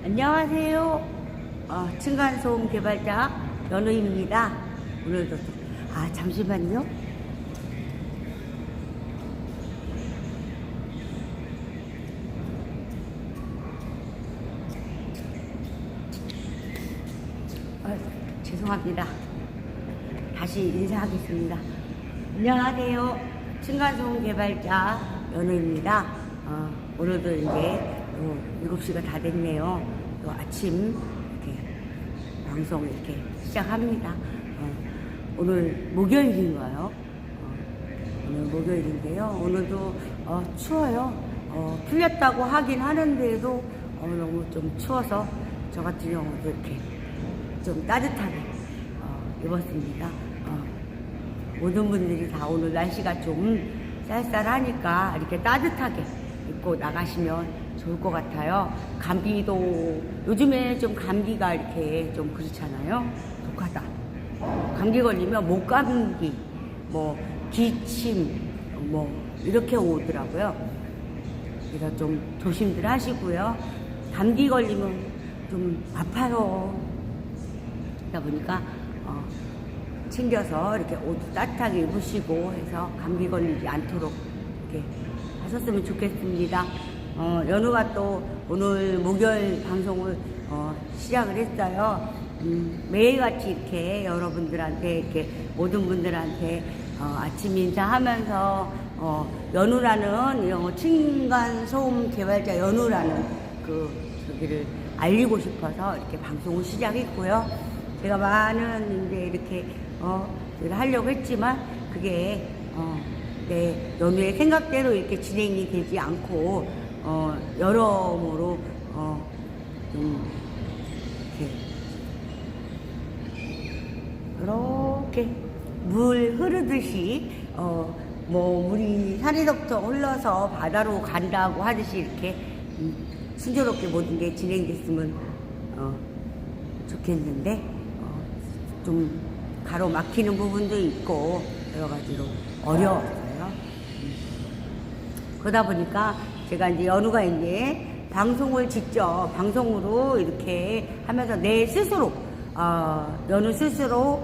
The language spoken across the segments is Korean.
안녕하세요. 층간소음 개발자 연우입니다. 오늘도 잠시만요. 죄송합니다. 다시 인사하겠습니다. 안녕하세요. 층간소음 개발자 연우입니다. 오늘도 이제 7시가 다 됐네요. 또 아침 이렇게 방송 이렇게 시작합니다. 오늘 목요일인가요? 오늘 목요일인데요. 오늘도 추워요. 풀렸다고 하긴 하는데도 너무 좀 추워서 저 같은 경우도 이렇게 좀 따뜻하게 입었습니다. 모든 분들이 다 오늘 날씨가 좀 쌀쌀하니까 이렇게 따뜻하게 입고 나가시면 좋을 것 같아요. 감기도 요즘에 좀 감기가 이렇게 좀 그렇잖아요. 독하다. 감기 걸리면 목감기, 기침, 이렇게 오더라고요. 그래서 좀 조심들 하시고요. 감기 걸리면 좀 아파요. 그러다 보니까 챙겨서 이렇게 옷 따뜻하게 입으시고 해서 감기 걸리지 않도록 이렇게 하셨으면 좋겠습니다. 연우가 또 오늘 목요일 방송을 시작을 했어요. 매일같이 이렇게 여러분들한테 이렇게 모든 분들한테 아침 인사하면서 연우라는 층간소음 개발자 연우라는 저기를 알리고 싶어서 이렇게 방송을 시작했고요. 제가 많은 이제 이렇게 하려고 했지만 그게 내 연우의 생각대로 이렇게 진행이 되지 않고 여러모로 좀 이렇게 물 흐르듯이 물이 산에서부터 흘러서 바다로 간다고 하듯이 이렇게 순조롭게 모든 게 진행됐으면 좋겠는데 좀 가로막히는 부분도 있고 여러 가지로 어려웠어요. 그러다 보니까 제가 이제 연우가 이제 방송을 직접 방송으로 이렇게 하면서 내 스스로 연우 스스로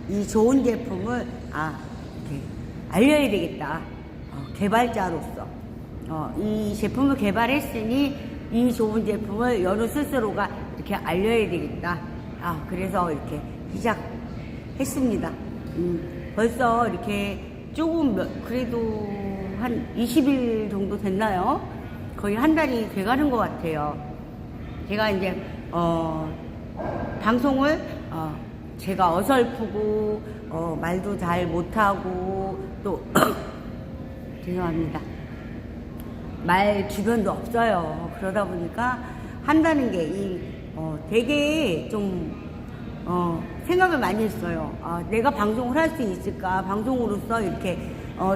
이 좋은 제품을 이렇게 알려야 되겠다. 개발자로서 이 제품을 개발했으니 이 좋은 제품을 연우 스스로가 이렇게 알려야 되겠다. 그래서 이렇게 시작했습니다. 벌써 이렇게 조금 그래도 한 20일 정도 됐나요? 거의 한 달이 돼가는 것 같아요. 제가 이제 방송을 제가 어설프고 말도 잘 못하고 또 죄송합니다. 말 주변도 없어요. 그러다 보니까 한다는 게 되게 좀 생각을 많이 했어요. 내가 방송을 할 수 있을까? 방송으로서 이렇게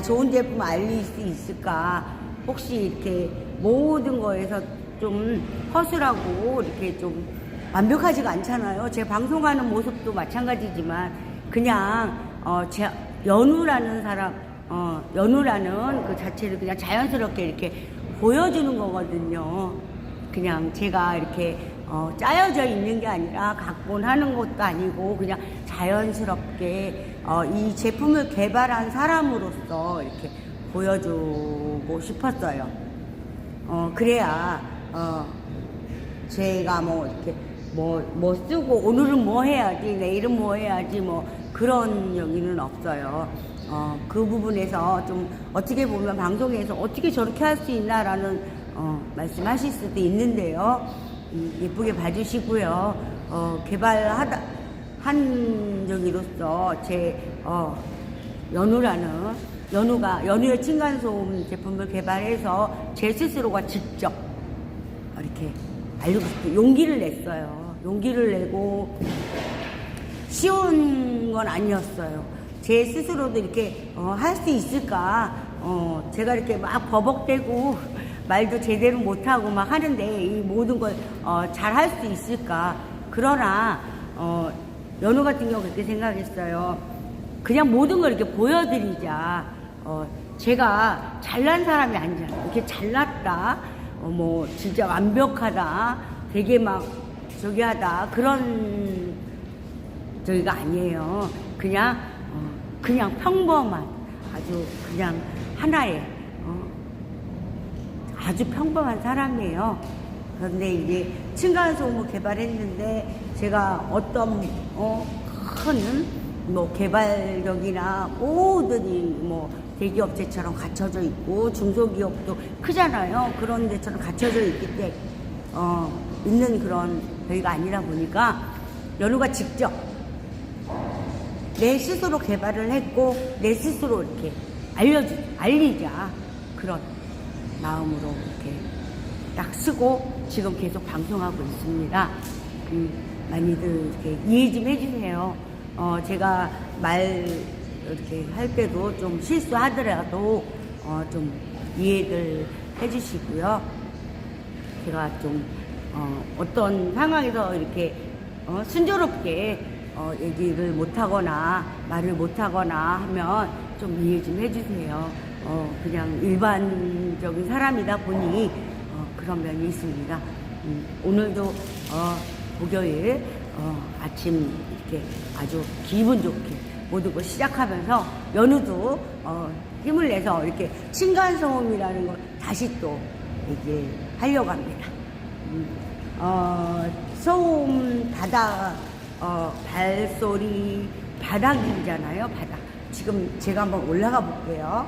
좋은 제품 알릴 수 있을까? 혹시 이렇게 모든 거에서 좀 허술하고 이렇게 좀 완벽하지가 않잖아요. 제 방송하는 모습도 마찬가지지만 그냥 제 연우라는 사람, 연우라는 그 자체를 그냥 자연스럽게 이렇게 보여주는 거거든요. 그냥 제가 이렇게 짜여져 있는 게 아니라 각본하는 것도 아니고 그냥 자연스럽게 이 제품을 개발한 사람으로서 이렇게 보여주고 싶었어요. 그래야 제가 이렇게 쓰고 오늘은 뭐 해야지 내일은 뭐 해야지 그런 여기는 없어요. 그 부분에서 좀 어떻게 보면 방송에서 어떻게 저렇게 할 수 있나라는 말씀하실 수도 있는데요. 예쁘게 봐주시고요. 한 적으로서 제 연우의 층간소음 제품을 개발해서 제 스스로가 직접 이렇게 알리고 싶어요. 용기를 냈어요. 용기를 내고 쉬운 건 아니었어요. 제 스스로도 이렇게 할 수 있을까? 제가 이렇게 막 버벅대고 말도 제대로 못하고 막 하는데 이 모든 걸 잘 할 수 있을까? 그러나 연우 같은 경우 그렇게 생각했어요. 그냥 모든 걸 이렇게 보여드리자. 제가 잘난 사람이 아니잖아요. 이렇게 잘났다. 진짜 완벽하다. 되게 막 저기 하다 그런 저기가 아니에요. 그냥 평범한 아주 그냥 하나의 아주 평범한 사람이에요. 그런데 이제 층간소음을 개발했는데 제가 어떤 큰 뭐 개발력이나 모든 뭐 대기업체처럼 갖춰져 있고 중소기업도 크잖아요. 그런 데처럼 갖춰져 있기 때문에 있는 그런 저희가 아니라 보니까 연우가 직접 내 스스로 개발을 했고 내 스스로 이렇게 알리자 그런 마음으로 이렇게 딱 쓰고 지금 계속 방송하고 있습니다. 많이들 이렇게 이해 좀 해주세요. 제가 말 이렇게 할 때도 좀 실수하더라도 좀 이해를 해주시고요. 제가 좀 어떤 상황에서 이렇게 순조롭게 얘기를 못하거나 말을 못하거나 하면 좀 이해 좀 해주세요. 그냥 일반적인 사람이다 보니 그런 면이 있습니다. 오늘도 목요일 아침 이렇게 아주 기분 좋게 모든 걸 시작하면서 연우도 힘을 내서 이렇게 층간소음이라는 걸 다시 또 얘기하려고 합니다. 소음 발소리 바닥이잖아요. 바닥. 지금 제가 한번 올라가 볼게요.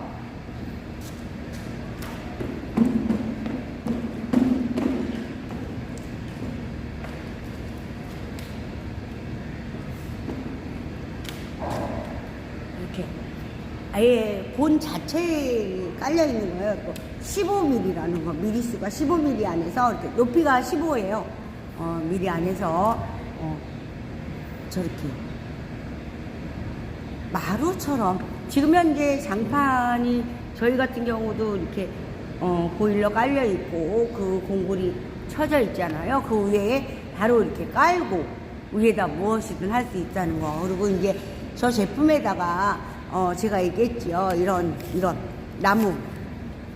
이렇게 아예 본 자체에 깔려 있는 거예요. 또 15mm라는 거, 미리수가 15mm 안에서 이렇게 높이가 15예요. 미리 안에서 저렇게 마루처럼 지금 현재 장판이 저희 같은 경우도 이렇게 보일러 깔려 있고 그 공구리 쳐져 있잖아요. 그 위에 바로 이렇게 깔고 위에다 무엇이든 할 수 있다는 거. 그리고 이제 저 제품에다가 제가 얘기했지요. 이런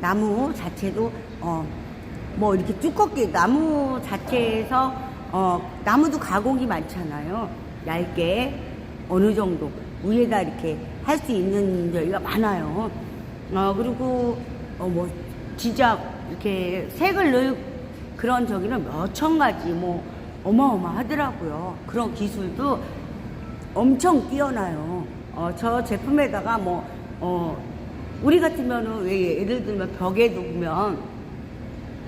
나무 자체도 뭐 이렇게 두껍게 나무 자체에서 나무도 가공이 많잖아요. 얇게 어느 정도 위에다 이렇게 할 수 있는 저희가 많아요. 그리고 뭐 진짜 이렇게 색을 넣을 그런 저기는 몇천 가지 뭐 어마어마하더라고요. 그런 기술도 엄청 뛰어나요. 저 제품에다가 우리 같으면은 왜 예를 들면 벽에도 보면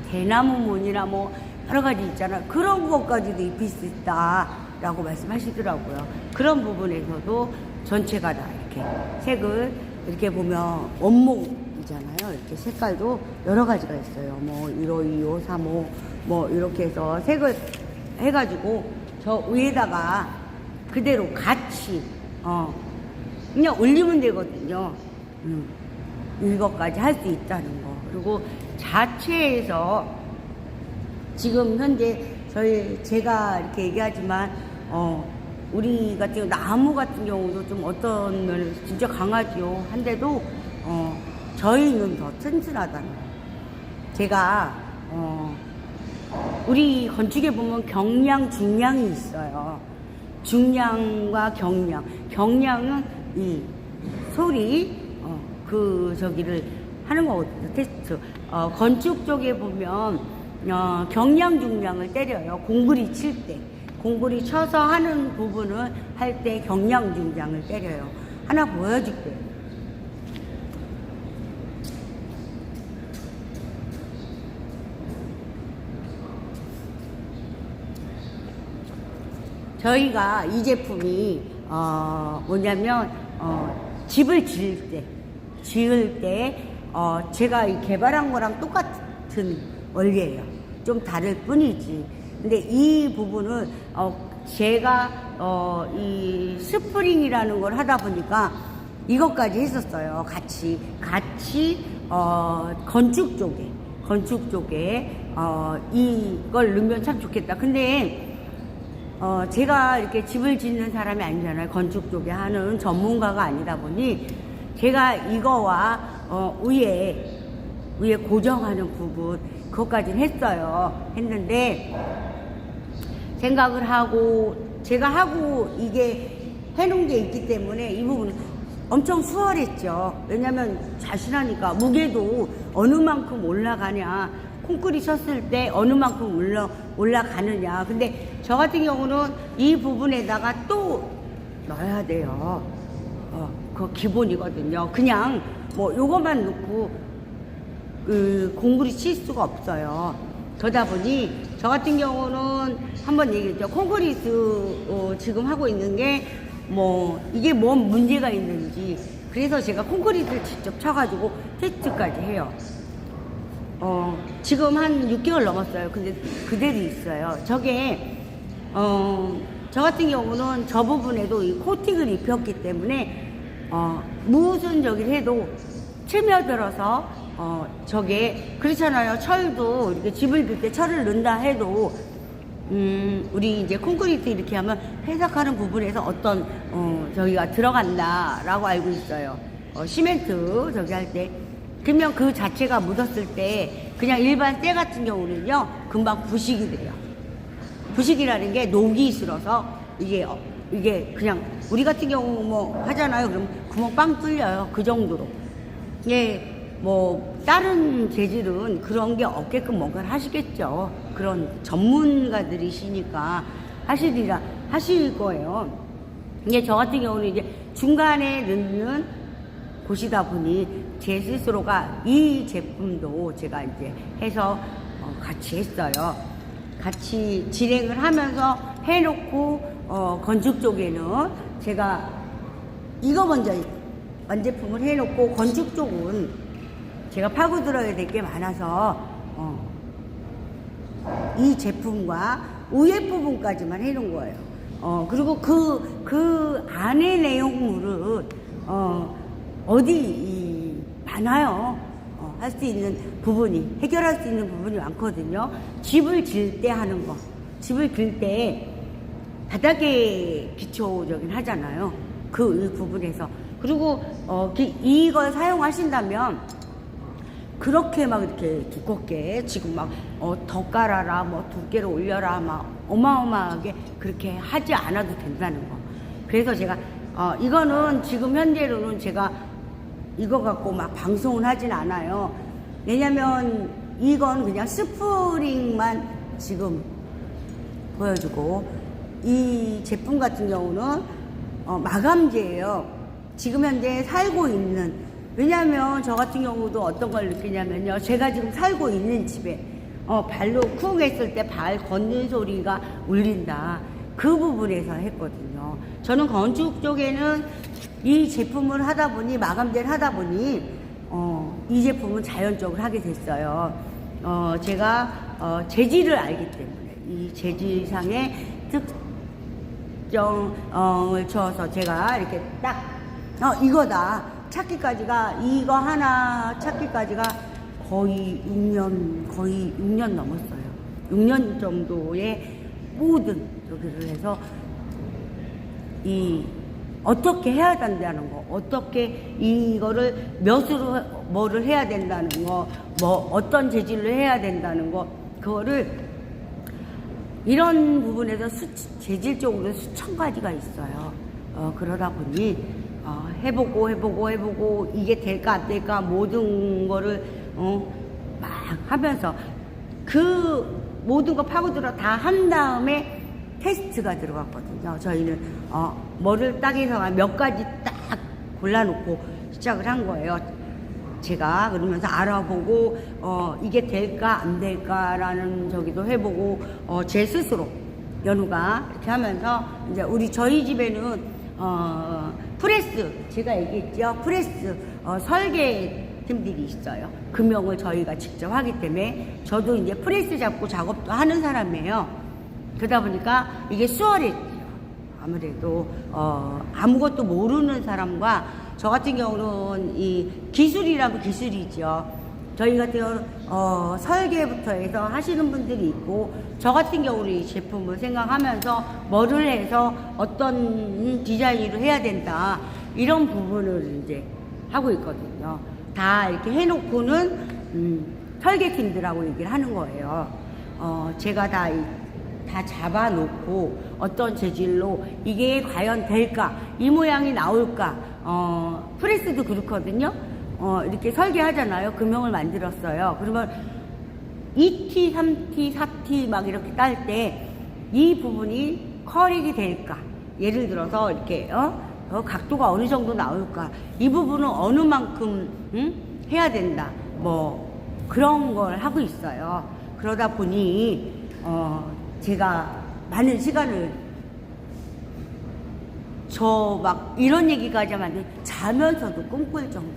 대나무 문이나 뭐 여러 가지 있잖아요. 그런 것까지도 입힐 수 있다라고 말씀하시더라고요. 그런 부분에서도 전체가 다 이렇게 색을 이렇게 보면 원목이잖아요. 이렇게 색깔도 여러 가지가 있어요. 뭐 1호, 2호, 3호 뭐 이렇게 해서 색을 해가지고 저 위에다가 그대로 같이 그냥 올리면 되거든요. 이것까지 할 수 있다는 거. 그리고 자체에서 지금 현재 제가 이렇게 얘기하지만 우리 같은 경우 나무 같은 경우도 좀 어떤 면에서 진짜 강하지요. 한데도 저희는 더 튼튼하다는 거. 제가 우리 건축에 보면 경량, 중량이 있어요. 중량과 경량. 경량은 이 소리 저기를 하는 거거든요. 테스트. 건축 쪽에 보면 경량, 중량을 때려요. 공구리 칠 때. 공구리 쳐서 하는 부분을 할 때 경량, 중량을 때려요. 하나 보여줄게요. 저희가 이 제품이 뭐냐면 집을 지을 때 제가 이 개발한 거랑 똑같은 원리예요. 좀 다를 뿐이지. 근데 이 부분은 제가 이 스프링이라는 걸 하다 보니까 이것까지 했었어요. 같이 건축 쪽에 이걸 넣으면 참 좋겠다. 근데 제가 이렇게 집을 짓는 사람이 아니잖아요. 건축 쪽에 하는 전문가가 아니다 보니 제가 이거와 위에 고정하는 부분 그것까지는 했는데 생각을 하고 제가 하고 이게 해놓은 게 있기 때문에 이 부분은 엄청 수월했죠. 왜냐면 자신하니까 무게도 어느 만큼 올라가냐, 콩쿠리 쳤을 때 어느 만큼 올라가느냐. 근데 저 같은 경우는 이 부분에다가 또 넣어야 돼요. 그거 기본이거든요. 그냥 뭐 요것만 넣고 공구리 칠 수가 없어요. 그러다 보니 저 같은 경우는 한번 얘기했죠. 콘크리트 지금 하고 있는 게 뭐 이게 뭔 문제가 있는지, 그래서 제가 콘크리트를 직접 쳐가지고 테스트까지 해요. 지금 한 6개월 넘었어요. 근데 그대로 있어요. 저게 저 같은 경우는 저 부분에도 이 코팅을 입혔기 때문에 무슨 저기를 해도 스며들어서 저게 그렇잖아요. 철도 이렇게 집을 빌 때 철을 넣는다 해도 우리 이제 콘크리트 이렇게 하면 해석하는 부분에서 어떤 저기가 들어간다라고 알고 있어요. 시멘트 저기 할 때 그러면 그 자체가 묻었을 때 그냥 일반 쇠 같은 경우는요 금방 부식이 돼요. 부식이라는 게 녹이 슬어서 이게 그냥 우리 같은 경우 뭐 하잖아요. 그럼 구멍 빵 뚫려요. 그 정도로. 예. 뭐 다른 재질은 그런 게 없게끔 뭔가를 하시겠죠. 그런 전문가들이시니까 하실 거예요. 이게 저 같은 경우는 이제 중간에 넣는 곳이다 보니 제 스스로가 이 제품도 제가 이제 해서 같이 했어요. 같이 진행을 하면서 해놓고 건축 쪽에는 제가 이거 먼저 완제품을 해놓고 건축 쪽은 제가 파고 들어야 될 게 많아서 이 제품과 위에 부분까지만 해놓은 거예요. 그리고 그 안의 내용물은 어디 많아요. 할 수 있는 부분이, 해결할 수 있는 부분이 많거든요. 집을 질 때 하는 거, 집을 질 때 바닥에 기초적인 하잖아요. 그 부분에서. 그리고 이걸 사용하신다면 그렇게 막 이렇게 두껍게 지금 막 더 깔아라, 뭐 두께를 올려라, 막 어마어마하게 그렇게 하지 않아도 된다는 거. 그래서 제가 이거는 지금 현재로는 제가 이거 갖고 막 방송을 하진 않아요. 왜냐면 이건 그냥 스프링만 지금 보여주고, 이 제품 같은 경우는 마감재예요. 지금 현재 살고 있는, 왜냐면 저 같은 경우도 어떤 걸 느끼냐면요, 제가 지금 살고 있는 집에 발로 쿵 했을 때 발 걷는 소리가 울린다, 그 부분에서 했거든요. 저는 건축 쪽에는 이 제품을 하다 보니, 마감재를 하다 보니 이 제품은 자연적으로 하게 됐어요. 제가 재질을 알기 때문에 이 재질상의 특정을 줘서 제가 이렇게 딱 이거다 찾기까지가, 이거 하나 찾기까지가 거의 6년 넘었어요. 6년 정도의 모든 여기를 해서 어떻게 해야 된다는 거, 어떻게 이거를 몇으로 뭐를 해야 된다는 거, 뭐 어떤 재질로 해야 된다는 거, 그거를 이런 부분에서 재질적으로 수천 가지가 있어요. 그러다 보니 해보고 이게 될까 안 될까 모든 거를 막 하면서 그 모든 거 파고들어 다 한 다음에 테스트가 들어갔거든요. 저희는 뭐를 딱 해서 몇 가지 딱 골라놓고 시작을 한 거예요. 제가 그러면서 알아보고 이게 될까 안 될까라는 저기도 해보고 제 스스로 연우가 이렇게 하면서 이제 저희 집에는 프레스, 제가 얘기했죠. 프레스 설계팀들이 있어요. 금형을 저희가 직접 하기 때문에 저도 이제 프레스 잡고 작업도 하는 사람이에요. 그러다 보니까 이게 수월했죠. 아무래도 아무것도 모르는 사람과 저 같은 경우는 이 기술이라면 기술이죠. 저희 같은 경우는 설계부터 해서 하시는 분들이 있고, 저 같은 경우는 이 제품을 생각하면서 뭐를 해서 어떤 디자인으로 해야 된다, 이런 부분을 이제 하고 있거든요. 다 이렇게 해놓고는 설계팀들하고 얘기를 하는 거예요. 제가 다 다 잡아놓고 어떤 재질로 이게 과연 될까, 이 모양이 나올까. 프레스도 그렇거든요. 이렇게 설계하잖아요. 금형을 만들었어요. 그러면 2T, 3T, 4T 막 이렇게 딸 때 이 부분이 커링이 될까? 예를 들어서 이렇게 각도가 어느 정도 나올까? 이 부분은 어느 만큼 해야 된다. 뭐 그런 걸 하고 있어요. 그러다 보니 제가 많은 시간을 저 막 이런 얘기까지 하면 자면서도 꿈꿀 정도.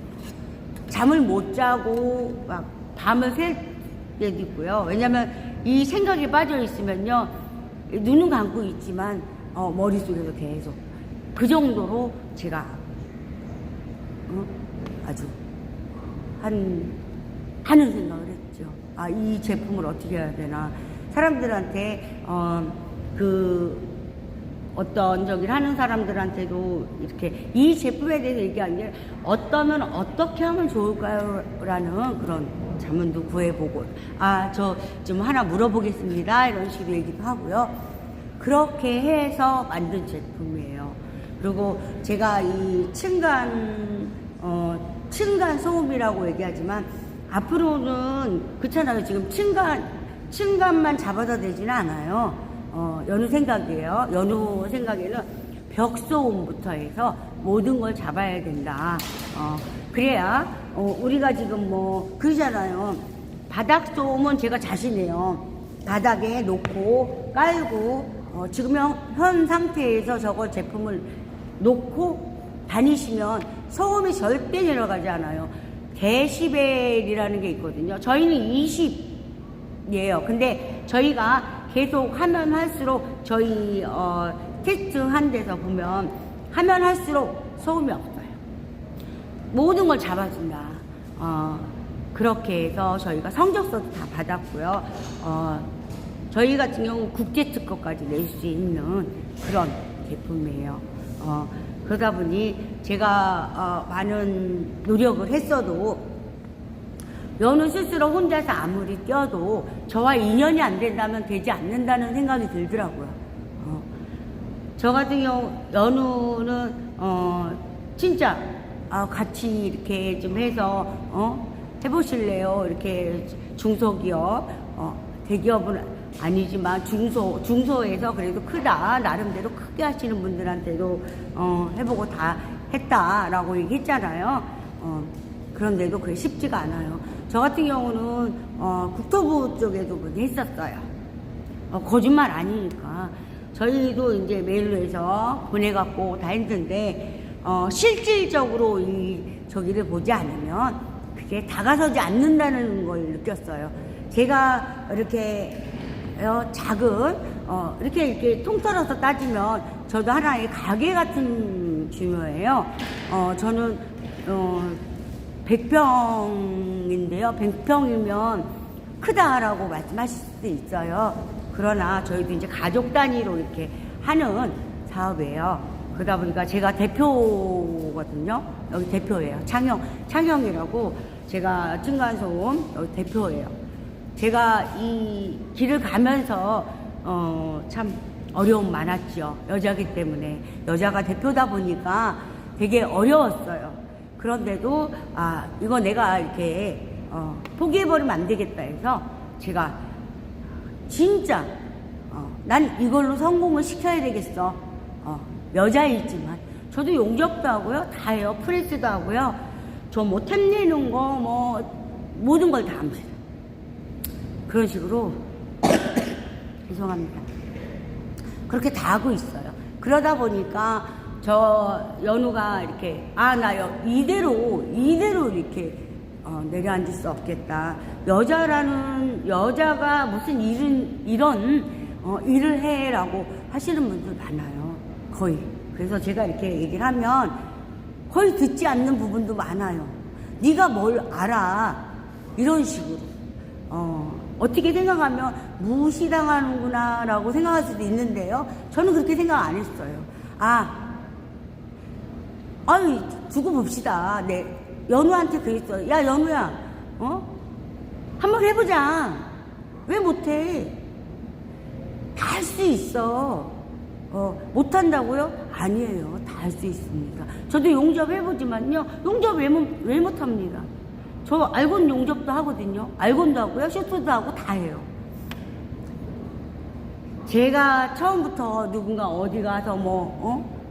잠을 못 자고 막 밤을 샐 때도 있고요. 왜냐면 이 생각에 빠져 있으면요. 눈은 감고 있지만 머릿속에서 계속 그 정도로 제가 아주 하는 생각을 했죠. 아, 이 제품을 어떻게 해야 되나. 사람들한테 어떤 저기를 하는 사람들한테도 이렇게 이 제품에 대해서 얘기하는 게 어떠면 어떻게 하면 좋을까요? 라는 그런 자문도 구해보고, 저 좀 하나 물어보겠습니다. 이런 식으로 얘기도 하고요. 그렇게 해서 만든 제품이에요. 그리고 제가 이 층간 소음이라고 얘기하지만 앞으로는 그렇잖아요. 지금 층간만 잡아서 되지는 않아요. 연우 생각에는 벽소음부터 해서 모든 걸 잡아야 된다. 그래야 우리가 지금 뭐 그러잖아요. 바닥 소음은 제가 자신해요. 바닥에 놓고 깔고 지금 현 상태에서 저걸 제품을 놓고 다니시면 소음이 절대 내려가지 않아요. 데시벨이라는 게 있거든요. 저희는 20이에요. 근데 저희가 계속 하면 할수록 저희 테스트한 데서 보면 하면 할수록 소음이 없어요. 모든 걸 잡아준다. 그렇게 해서 저희가 성적서도 다 받았고요. 저희 같은 경우 국제 특허까지 낼 수 있는 그런 제품이에요. 그러다 보니 제가 많은 노력을 했어도 연우 스스로 혼자서 아무리 뛰어도 저와 인연이 안 된다면 되지 않는다는 생각이 들더라고요. 저 같은 경우 연우는 진짜 같이 이렇게 좀 해서 해보실래요? 이렇게 중소기업, 대기업은 아니지만 중소에서 그래도 크다, 나름대로 크게 하시는 분들한테도 해보고 다 했다라고 얘기했잖아요. 그런데도 그게 쉽지가 않아요. 저 같은 경우는 국토부 쪽에도 했었어요. 거짓말 아니니까. 저희도 이제 메일로 해서 보내갖고 다 했는데 실질적으로 저기를 보지 않으면 그게 다가서지 않는다는 걸 느꼈어요. 제가 이렇게 작은 이렇게 통틀어서 따지면 저도 하나의 가게 같은 규모예요. 저는 100평인데요. 100평이면 크다라고 말씀하실 수도 있어요. 그러나 저희도 이제 가족 단위로 이렇게 하는 사업이에요. 그러다 보니까 제가 대표거든요. 여기 대표예요. 창영이라고 제가 층간소음 여기 대표예요. 제가 이 길을 가면서 참 어려움 많았죠. 여자기 때문에. 여자가 대표다 보니까 되게 어려웠어요. 그런데도 이거 내가 이렇게 포기해버리면 안 되겠다 해서 제가 진짜 난 이걸로 성공을 시켜야 되겠어. 여자이지만 저도 용접도 하고요, 다 해요. 프레스도 하고요. 저 뭐 템 내는 거 모든 걸 다 합니다. 그런 식으로 죄송합니다. 그렇게 다 하고 있어요. 그러다 보니까 저 연우가 이렇게 나 이대로 이렇게 내려앉을 수 없겠다. 여자가 무슨 이런 일을 해라고 하시는 분들 많아요. 거의. 그래서 제가 이렇게 얘기를 하면 거의 듣지 않는 부분도 많아요. 네가 뭘 알아? 이런 식으로. 어떻게 생각하면 무시당하는구나 라고 생각할 수도 있는데요. 저는 그렇게 생각 안 했어요. 두고 봅시다. 연우한테 그랬어요. 야, 연우야, 한번 해보자. 왜 못해? 다 할 수 있어. 못한다고요? 아니에요. 다 할 수 있습니다. 저도 용접 해보지만요. 용접 왜 못합니다. 저 알곤 용접도 하거든요. 알곤도 하고요. 쇼트도 하고 다 해요. 제가 처음부터 누군가 어디 가서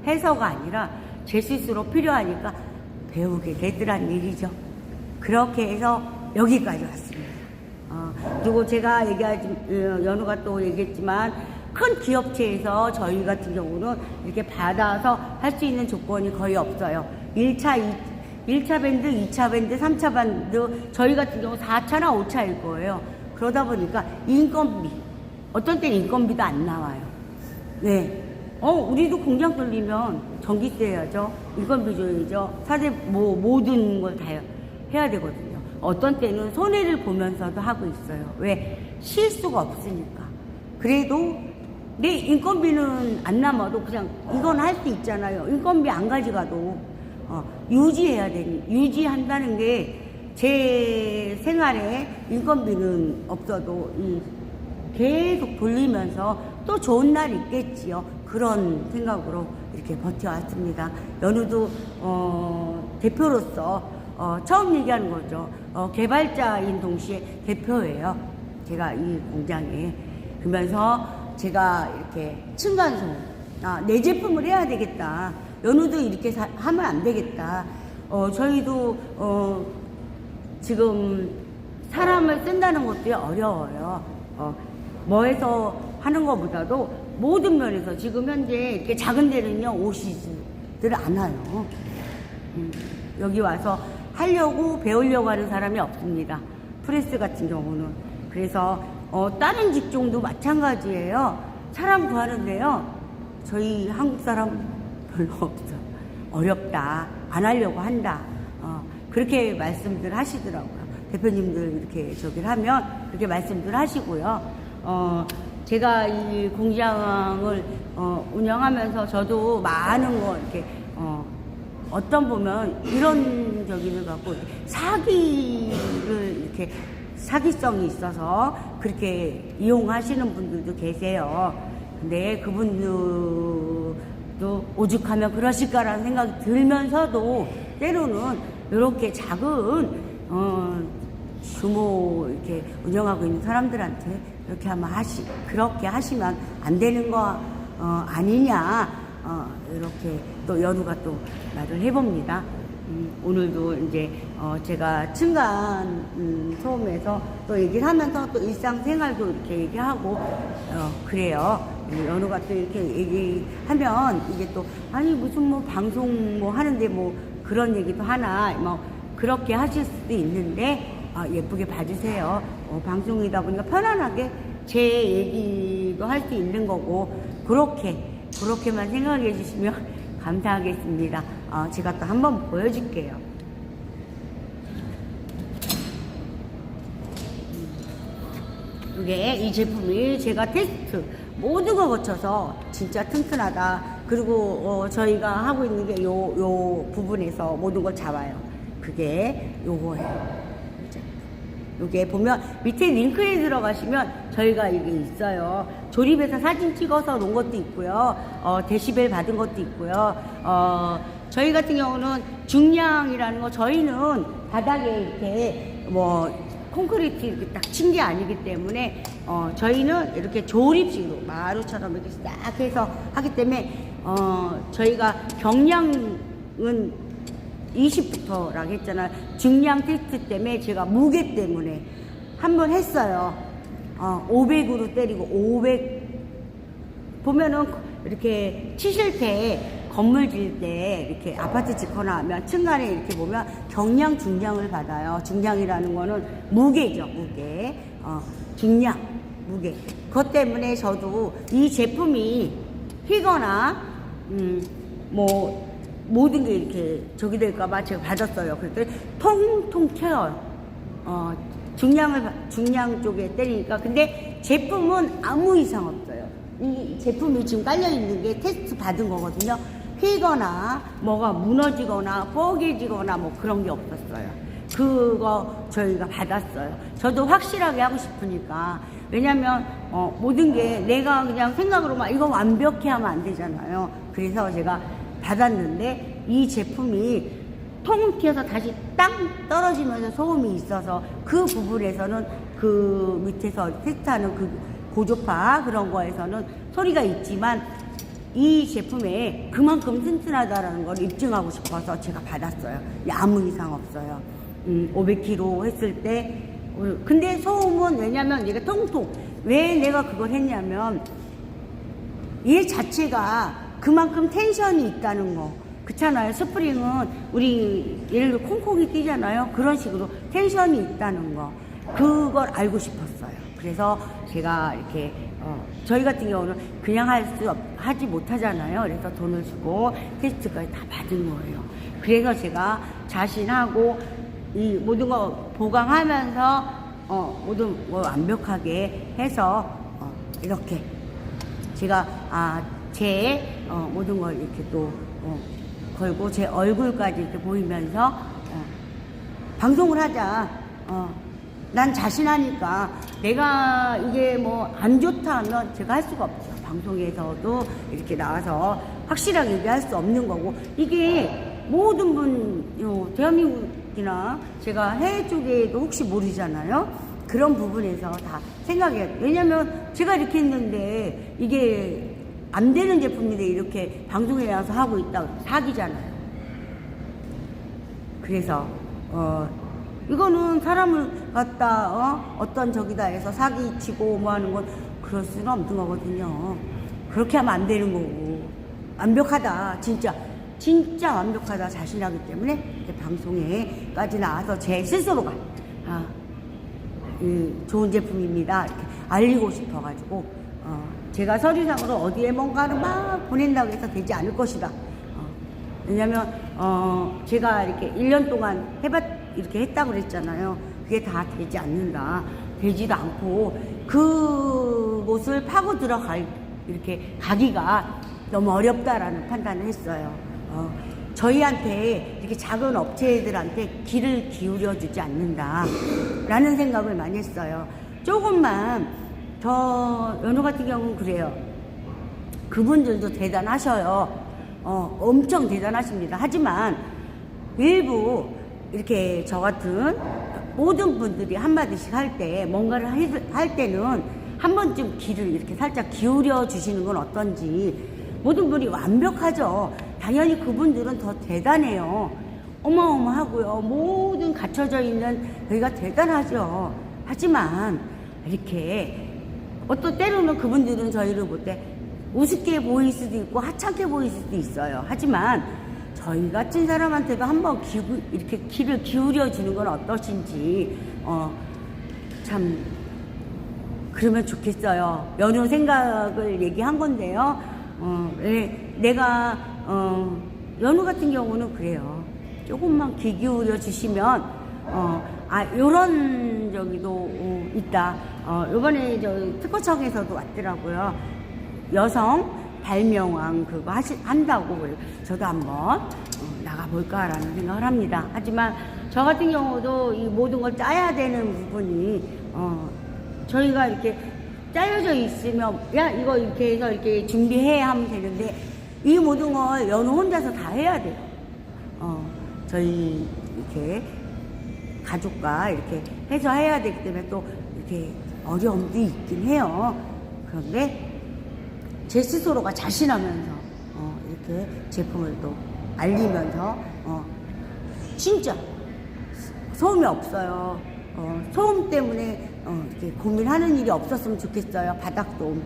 해서가 아니라 제 스스로 필요하니까 배우게 되더란 일이죠. 그렇게 해서 여기까지 왔습니다. 그리고 제가 연우가 또 얘기했지만 큰 기업체에서 저희 같은 경우는 이렇게 받아서 할 수 있는 조건이 거의 없어요. 1차 밴드, 2차 밴드, 3차 밴드, 저희 같은 경우 4차나 5차일 거예요. 그러다 보니까 인건비, 어떤 때는 인건비도 안 나와요. 네. 우리도 공장 돌리면 전기세 해야죠. 인건비 줘야죠. 모든 걸 다 해야 되거든요. 어떤 때는 손해를 보면서도 하고 있어요. 왜? 실수가 없으니까. 그래도 내 인건비는 안 남아도 그냥 이건 할 수 있잖아요. 인건비 안 가져가도 유지한다는 게 제 생활에 인건비는 없어도 계속 돌리면서 또 좋은 날 있겠지요. 그런 생각으로 이렇게 버텨왔습니다. 연우도 대표로서 처음 얘기하는 거죠. 개발자인 동시에 대표예요. 제가 이 공장에. 그러면서 제가 이렇게 층간소음, 내 제품을 해야 되겠다. 연우도 이렇게 하면 안 되겠다. 저희도 지금 사람을 쓴다는 것도 어려워요. 뭐해서 하는 것보다도 모든 면에서 지금 현재 이렇게 작은 데는요 오시지들 않아요. 여기 와서 배우려고 하는 사람이 없습니다. 프레스 같은 경우는. 그래서 다른 직종도 마찬가지예요. 사람 구하는데요 저희 한국 사람 별로 없어. 어렵다. 안 하려고 한다. 그렇게 말씀들 하시더라고요. 대표님들 이렇게 하면 그렇게 말씀들 하시고요. 제가 이 공장을 운영하면서 저도 많은 거 이렇게 어떤 보면 이런 저기를 갖고 사기성이 있어서 그렇게 이용하시는 분들도 계세요. 근데 그분들도 오죽하면 그러실까라는 생각이 들면서도 때로는 이렇게 작은 규모 이렇게 운영하고 있는 사람들한테 그렇게 하시면 안 되는 거 아니냐 이렇게 또 연우가 또 말을 해봅니다. 오늘도 이제 제가 층간 소음에서 또 얘기를 하면서 또 일상생활도 이렇게 얘기하고 그래요. 연우가 또 이렇게 얘기하면 이게 또 아니 무슨 방송 하는데 그런 얘기도 하나 그렇게 하실 수도 있는데 예쁘게 봐주세요. 방송이다 보니까 편안하게 제 얘기도 할 수 있는 거고 그렇게만 생각해 주시면 감사하겠습니다. 제가 또 한번 보여줄게요. 이 제품이 제가 테스트 모든 거 거쳐서 진짜 튼튼하다. 그리고 저희가 하고 있는 게 요 부분에서 모든 걸 잡아요. 그게 요거예요. 요게 보면 밑에 링크에 들어가시면 저희가 이게 있어요. 조립해서 사진 찍어서 놓은 것도 있고요. 데시벨 받은 것도 있고요. 저희 같은 경우는 중량이라는 거 저희는 바닥에 이렇게 콘크리트 이렇게 딱 친 게 아니기 때문에 저희는 이렇게 조립식으로 마루처럼 이렇게 딱 해서 하기 때문에 저희가 경량은 20부터라고 했잖아요. 중량 테스트 때문에 제가 무게 때문에 한번 했어요. 500으로 때리고 500 보면은 이렇게 치실 때 건물 질 때 이렇게 아파트 짓거나 하면 층간에 이렇게 보면 경량 중량을 받아요. 중량이라는 거는 무게죠. 무게. 중량 무게. 그것 때문에 저도 이 제품이 휘거나 모든 게 이렇게 저기 될까봐 제가 받았어요. 그랬더니 통통 튀어요. 중량 쪽에 때리니까. 근데 제품은 아무 이상 없어요. 이 제품이 지금 깔려있는 게 테스트 받은 거거든요. 휘거나 뭐가 무너지거나 뽀개지거나 그런 게 없었어요. 그거 저희가 받았어요. 저도 확실하게 하고 싶으니까. 왜냐면 모든 게 내가 그냥 생각으로 막 이거 완벽해 하면 안 되잖아요. 그래서 제가 받았는데 이 제품이 통 튀어서 다시 땅 떨어지면서 소음이 있어서 그 부분에서는 그 밑에서 테스트하는 그 고주파 그런 거에서는 소리가 있지만 이 제품에 그만큼 튼튼하다라는 걸 입증하고 싶어서 제가 받았어요. 아무 이상 없어요. 500kg 했을 때 근데 소음은 왜냐면 얘가 통통 왜 내가 그걸 했냐면 얘 자체가 그만큼 텐션이 있다는 거 그렇잖아요. 스프링은 우리 예를 들어 콩콩이 뛰잖아요. 그런 식으로 텐션이 있다는 거 그걸 알고 싶었어요. 그래서 제가 이렇게 저희 같은 경우는 그냥 하지 못하잖아요. 그래서 돈을 주고 테스트까지 다 받은 거예요. 그래서 제가 자신하고 이 모든 거 보강하면서 모든 거 완벽하게 해서 이렇게 제가 제 모든 걸 이렇게 또 걸고 제 얼굴까지 이렇게 보이면서 방송을 하자. 난 자신하니까 내가 이게 뭐 안 좋다 하면 제가 할 수가 없죠. 방송에서도 이렇게 나와서 확실하게 얘기할 수 없는 거고 이게 모든 분 대한민국이나 제가 해외 쪽에도 혹시 모르잖아요. 그런 부분에서 다 생각해요. 왜냐면 제가 이렇게 했는데 이게 안 되는 제품인데 이렇게 방송에 나와서 하고 있다고 사기잖아요. 그래서 이거는 사람을 갖다 어떤 저기다 해서 사기치고 뭐 하는 건 그럴 수는 없는 거거든요. 그렇게 하면 안 되는 거고 완벽하다 진짜 완벽하다 자신하기 때문에 이렇게 방송에까지 나와서 제 스스로가 좋은 제품입니다 이렇게 알리고 싶어가지고 제가 서류상으로 어디에 뭔가를 막 보낸다고 해서 되지 않을 것이다. 왜냐면 제가 이렇게 1년 동안 이렇게 했다고 그랬잖아요. 그게 다 되지 않는다. 되지도 않고 그곳을 파고 이렇게 가기가 너무 어렵다라는 판단을 했어요. 저희한테 이렇게 작은 업체들한테 귀를 기울여 주지 않는다라는 생각을 많이 했어요. 조금만 연우 같은 경우는 그래요. 그분들도 대단하셔요. 엄청 대단하십니다. 하지만 일부 이렇게 저 같은 모든 분들이 한마디씩 할 때 뭔가를 할 때는 한 번쯤 귀를 이렇게 살짝 기울여 주시는 건 어떤지. 모든 분이 완벽하죠. 당연히 그분들은 더 대단해요. 어마어마하고요. 모든 갖춰져 있는 저희가 대단하죠. 하지만 이렇게 어떤 때로는 그분들은 저희를 볼 때 우습게 보일 수도 있고 하찮게 보일 수도 있어요. 하지만 저희 같은 사람한테도 한번 이렇게 귀를 기울여 주는 건 어떠신지 참 그러면 좋겠어요. 연우 생각을 얘기한 건데요. 내가 연우 같은 경우는 그래요. 조금만 귀 기울여 주시면 요런 저기도 있다. 요번에 특허청에서도 왔더라고요. 여성 발명왕 그거 한다고 저도 한번 나가볼까라는 생각을 합니다. 하지만 저 같은 경우도 이 모든 걸 짜야 되는 부분이 저희가 이렇게 짜여져 있으면 이거 이렇게 해서 이렇게 준비해야 하면 되는데 이 모든 걸 연우 혼자서 다 해야 돼요. 저희 이렇게 가족과 이렇게 해서 해야 되기 때문에 또 이렇게 어려움도 있긴 해요. 그런데 제 스스로가 자신하면서 이렇게 제품을 또 알리면서 진짜 소음이 없어요. 소음 때문에 이렇게 고민하는 일이 없었으면 좋겠어요. 바닥소음.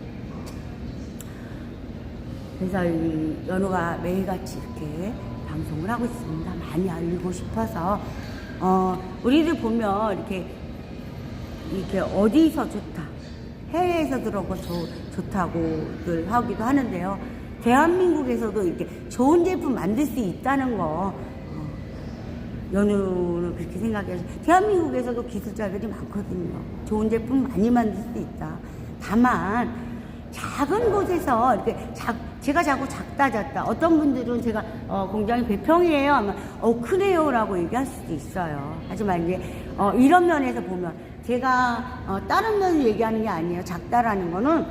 그래서 이 연우가 매일같이 이렇게 방송을 하고 있습니다. 많이 알리고 싶어서 우리들 보면 이렇게 어디서 좋다, 해외에서 들어오고 좋다고들 하기도 하는데요. 대한민국에서도 이렇게 좋은 제품 만들 수 있다는 거 연우는 그렇게 생각해서 대한민국에서도 기술자들이 많거든요. 좋은 제품 많이 만들 수 있다. 다만 작은 곳에서 이렇게 제가 자꾸 작다 어떤 분들은 제가 공장이 100평이에요 하면 크네요 라고 얘기할 수도 있어요. 하지만 이제 이런 면에서 보면 제가 다른 면을 얘기하는 게 아니에요. 작다라는 거는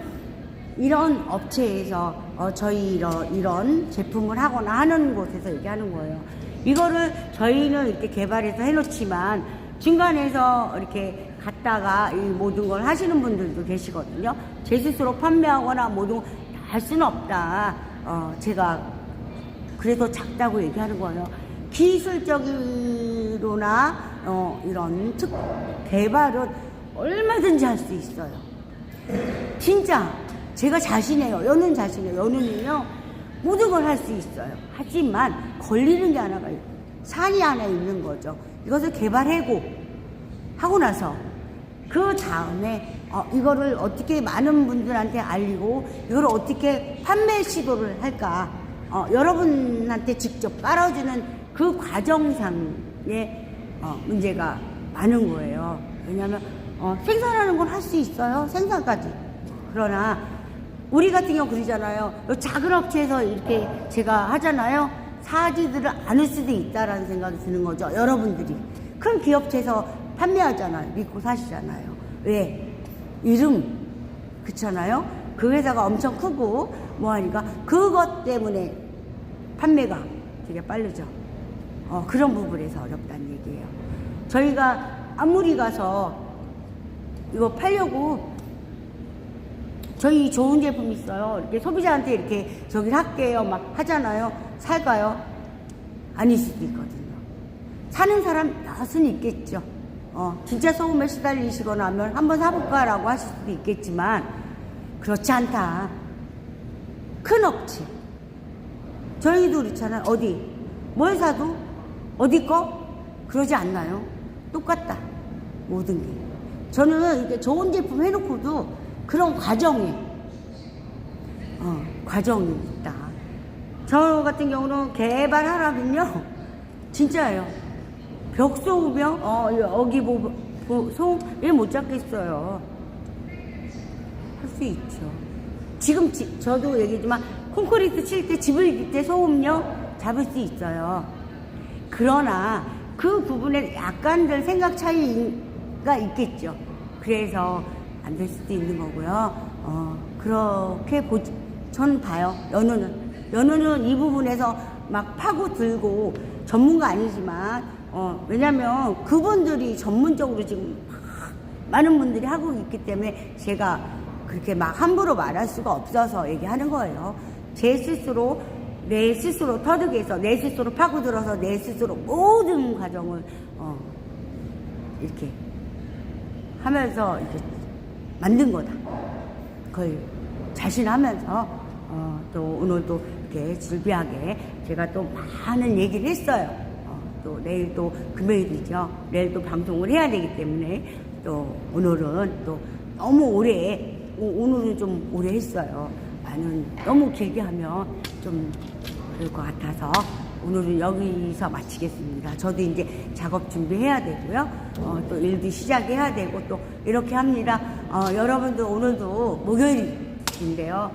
이런 업체에서 저희 이런 제품을 하거나 하는 곳에서 얘기하는 거예요. 이거를 저희는 이렇게 개발해서 해놓지만 중간에서 이렇게 갔다가 이 모든 걸 하시는 분들도 계시거든요. 제 스스로 판매하거나 모든 걸 할 수는 없다. 제가 그래서 작다고 얘기하는 거예요. 기술적으로나 이런 개발은 얼마든지 할 수 있어요. 진짜 제가 자신해요. 연우는 자신해요. 연우는요 모든 걸 할 수 있어요. 하지만 걸리는 게 하나가 산이 하나 있는 거죠. 이것을 개발하고 하고 나서 그 다음에 이거를 어떻게 많은 분들한테 알리고 이걸 어떻게 판매 시도를 할까, 여러분한테 직접 깔아주는 그 과정상의 문제가 많은 거예요. 왜냐하면 생산하는 건 할 수 있어요. 생산까지. 그러나 우리 같은 경우 그러잖아요. 작은 업체에서 이렇게 제가 하잖아요. 사지들을 않을 수도 있다라는 생각이 드는 거죠. 여러분들이 큰 기업체에서 판매하잖아요. 믿고 사시잖아요. 왜? 이름, 그렇잖아요. 그 회사가 엄청 크고 뭐 하니까 그것 때문에 판매가 되게 빠르죠. 그런 부분에서 어렵다는 얘기예요. 저희가 아무리 가서 이거 팔려고 저희 좋은 제품 있어요. 이렇게 소비자한테 이렇게 저기를 할게요. 막 하잖아요. 살까요? 아닐 수도 있거든요. 사는 사람 여순 있겠죠. 진짜 소금에 시달리시거나 하면 한번 사볼까라고 하실 수도 있겠지만 그렇지 않다. 큰 업체. 저희도 그렇잖아요. 어디 뭘 사도 어디 거 그러지 않나요? 똑같다. 모든 게. 저는 이렇게 좋은 제품 해놓고도 그런 과정이 있다. 저 같은 경우는 개발하라면요 진짜예요. 벽 쏘면 여기 소음 못 잡겠어요. 할 수 있죠. 지금 저도 얘기했지만 콘크리트 칠 때 집을 질 때 소음요 잡을 수 있어요. 그러나 그 부분에 약간들 생각 차이가 있겠죠. 그래서 안 될 수도 있는 거고요. 그렇게 저는 봐요. 연우는 이 부분에서 막 파고 들고 전문가 아니지만 왜냐면 그분들이 전문적으로 지금 많은 분들이 하고 있기 때문에 제가 그렇게 막 함부로 말할 수가 없어서 얘기하는 거예요. 내 스스로 터득해서 내 스스로 파고들어서 내 스스로 모든 과정을 이렇게 하면서 이렇게 만든 거다. 그걸 자신하면서 또 오늘도 이렇게 즐비하게 제가 또 많은 얘기를 했어요. 또 내일 또 금요일이죠. 내일 또 방송을 해야 되기 때문에 또 오늘은 또 너무 오늘은 좀 오래 했어요. 너무 길게 하면 좀 그럴 것 같아서 오늘은 여기서 마치겠습니다. 저도 이제 작업 준비해야 되고요. 또 일도 시작해야 되고 또 이렇게 합니다. 여러분들 오늘도 목요일인데요.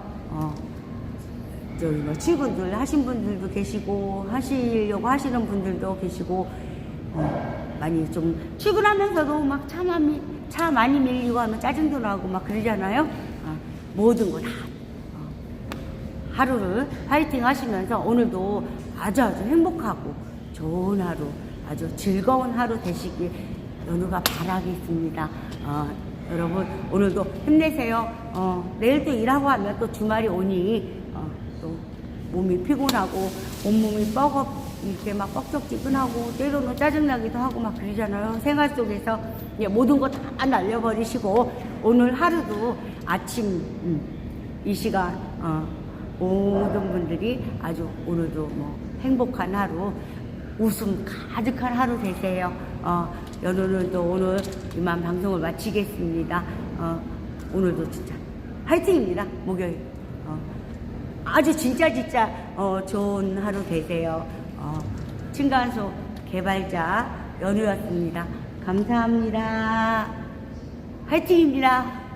저기 뭐 출근들 하신 분들도 계시고 하시려고 하시는 분들도 계시고 많이 좀 출근하면서도 막 차 많이 밀리고 하면 짜증도 나고 막 그러잖아요. 모든 거 다 하루를 파이팅 하시면서 오늘도 아주 행복하고 좋은 하루, 아주 즐거운 하루 되시길 연우가 바라겠습니다. 여러분 오늘도 힘내세요. 내일 또 일하고 하면 또 주말이 오니 또 몸이 피곤하고 온몸이 이렇게 막 뻑적지근하고 때로는 짜증나기도 하고 막 그러잖아요. 생활 속에서 모든 거 다 날려버리시고 오늘 하루도 아침 이 시간 모든 분들이 아주 오늘도 뭐 행복한 하루, 웃음 가득한 하루 되세요. 연우는 또 오늘 이만 방송을 마치겠습니다. 오늘도 진짜 화이팅입니다. 목요일. 아주 진짜 좋은 하루 되세요. 층간소 개발자 연우였습니다. 감사합니다. 화이팅입니다.